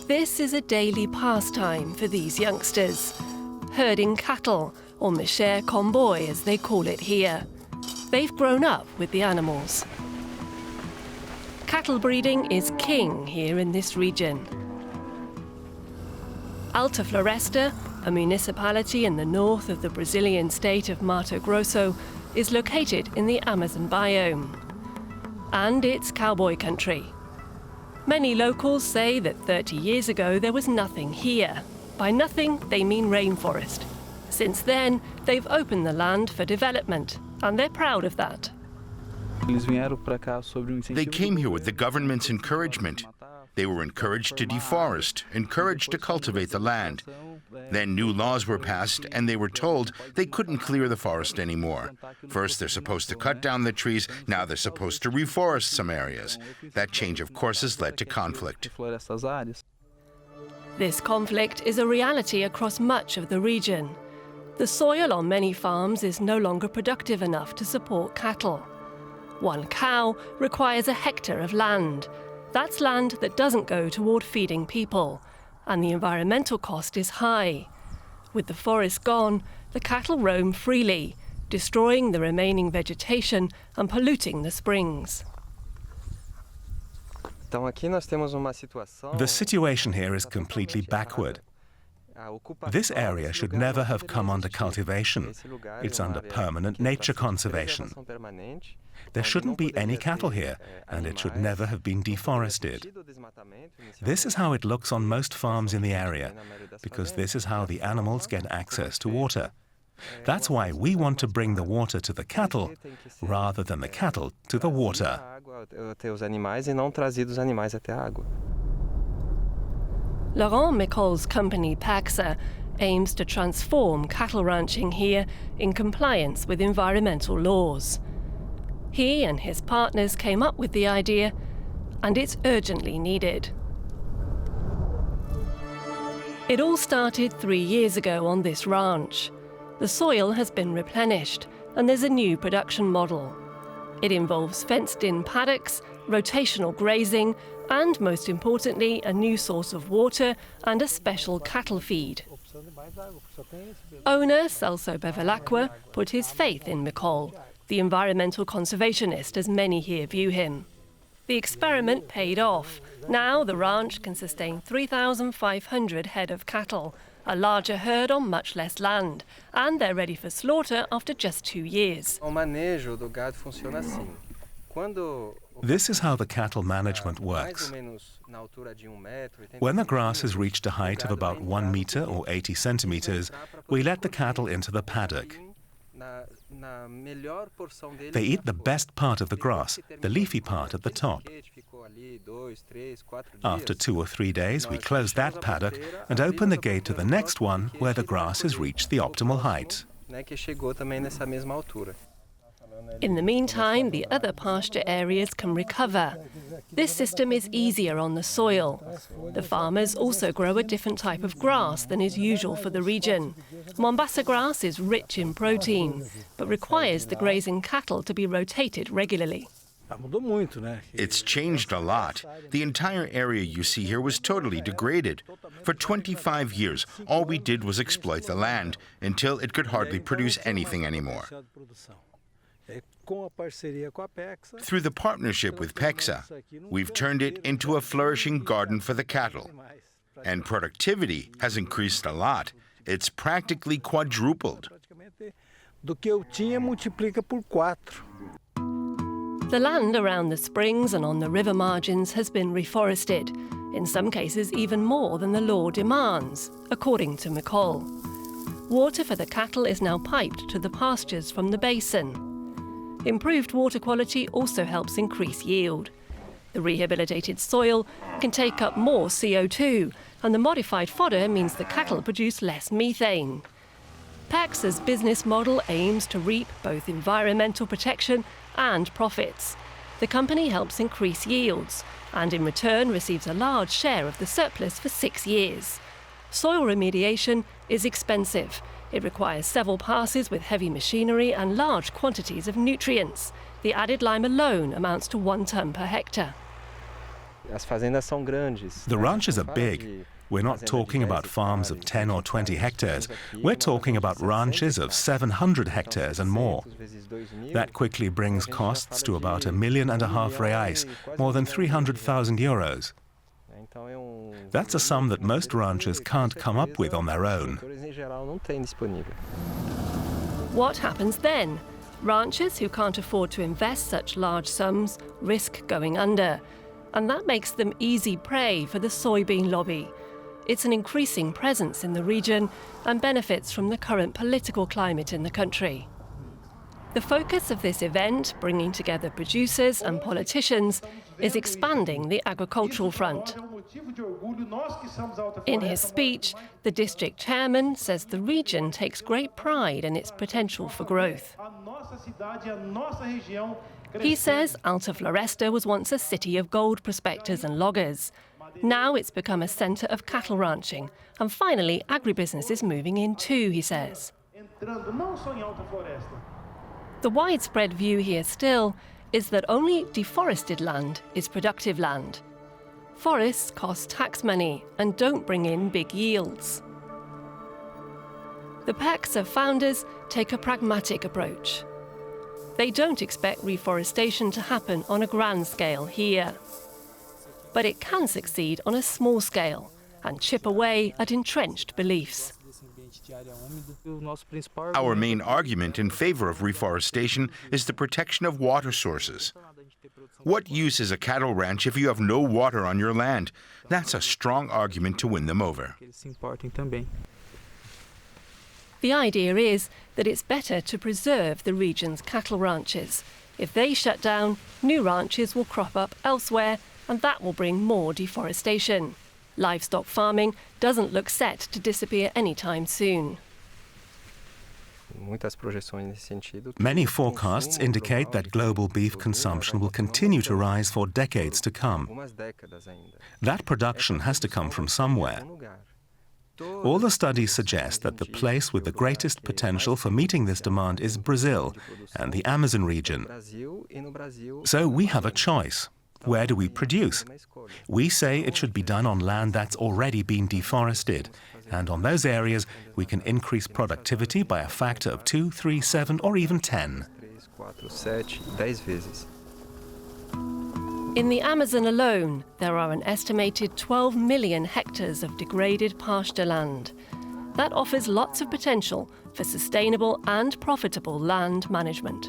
This is a daily pastime for these youngsters, herding cattle, or Michère Comboy as they call it here. They've grown up with the animals. Cattle breeding is king here in this region. Alta Floresta, a municipality in the north of the Brazilian state of Mato Grosso, is located in the Amazon biome. And it's cowboy country. Many locals say that 30 years ago there was nothing here. By nothing, they mean rainforest. Since then, they've opened the land for development, and they're proud of that. They came here with the government's encouragement. They were encouraged to deforest, encouraged to cultivate the land. Then new laws were passed, and they were told they couldn't clear the forest anymore. First, they're supposed to cut down the trees. Now they're supposed to reforest some areas. That change of course has led to conflict. This conflict is a reality across much of the region. The soil on many farms is no longer productive enough to support cattle. One cow requires a hectare of land. That's land that doesn't go toward feeding people, and the environmental cost is high. With the forest gone, the cattle roam freely, destroying the remaining vegetation and polluting the springs. The situation here is completely backward. This area should never have come under cultivation. It's under permanent nature conservation. There shouldn't be any cattle here, and it should never have been deforested. This is how it looks on most farms in the area, because this is how the animals get access to water. That's why we want to bring the water to the cattle, rather than the cattle to the water. Laurent Micol's company Paxa aims to transform cattle ranching here in compliance with environmental laws. He and his partners came up with the idea, and it's urgently needed. It all started 3 years ago on this ranch. The soil has been replenished, and there's a new production model. It involves fenced-in paddocks, rotational grazing, and, most importantly, a new source of water and a special cattle feed. Owner Celso Bevilacqua put his faith in Micol, the environmental conservationist as many here view him. The experiment paid off. Now the ranch can sustain 3,500 head of cattle, a larger herd on much less land, and they're ready for slaughter after just 2 years. This is how the cattle management works. When the grass has reached a height of about 1 meter or 80 centimeters, we let the cattle into the paddock. They eat the best part of the grass, the leafy part at the top. After 2 or 3 days, we close that paddock and open the gate to the next one where the grass has reached the optimal height. In the meantime, the other pasture areas can recover. This system is easier on the soil. The farmers also grow a different type of grass than is usual for the region. Mombasa grass is rich in protein, but requires the grazing cattle to be rotated regularly. It's changed a lot. The entire area you see here was totally degraded. For 25 years, all we did was exploit the land until it could hardly produce anything anymore. Through the partnership with PEXA, we've turned it into a flourishing garden for the cattle. And productivity has increased a lot. It's practically quadrupled. The land around the springs and on the river margins has been reforested, in some cases even more than the law demands, according to Micol. Water for the cattle is now piped to the pastures from the basin. Improved water quality also helps increase yield. The rehabilitated soil can take up more CO2, and the modified fodder means the cattle produce less methane. PAXA's business model aims to reap both environmental protection and profits. The company helps increase yields, and in return receives a large share of the surplus for 6 years. Soil remediation is expensive. It requires several passes with heavy machinery and large quantities of nutrients. The added lime alone amounts to 1 ton per hectare. The ranches are big. We're not talking about farms of 10 or 20 hectares. We're talking about ranches of 700 hectares and more. That quickly brings costs to about $1.5 million reais, more than 300,000 euros. That's a sum that most ranchers can't come up with on their own. What happens then? Ranchers who can't afford to invest such large sums risk going under. And that makes them easy prey for the soybean lobby. It's an increasing presence in the region and benefits from the current political climate in the country. The focus of this event, bringing together producers and politicians, is expanding the agricultural front. In his speech, the district chairman says the region takes great pride in its potential for growth. He says Alta Floresta was once a city of gold prospectors and loggers. Now it's become a centre of cattle ranching, and finally agribusiness is moving in too, he says. The widespread view here still is that only deforested land is productive land. Forests cost tax money and don't bring in big yields. The PACSA founders take a pragmatic approach. They don't expect reforestation to happen on a grand scale here. But it can succeed on a small scale and chip away at entrenched beliefs. Our main argument in favor of reforestation is the protection of water sources. What use is a cattle ranch if you have no water on your land? That's a strong argument to win them over. The idea is that it's better to preserve the region's cattle ranches. If they shut down, new ranches will crop up elsewhere, and that will bring more deforestation. Livestock farming doesn't look set to disappear anytime soon. Many forecasts indicate that global beef consumption will continue to rise for decades to come. That production has to come from somewhere. All the studies suggest that the place with the greatest potential for meeting this demand is Brazil and the Amazon region. So we have a choice. Where do we produce? We say it should be done on land that's already been deforested, and on those areas we can increase productivity by a factor of 2, 3, 7, or even 10. In the Amazon alone, there are an estimated 12 million hectares of degraded pasture land. That offers lots of potential for sustainable and profitable land management.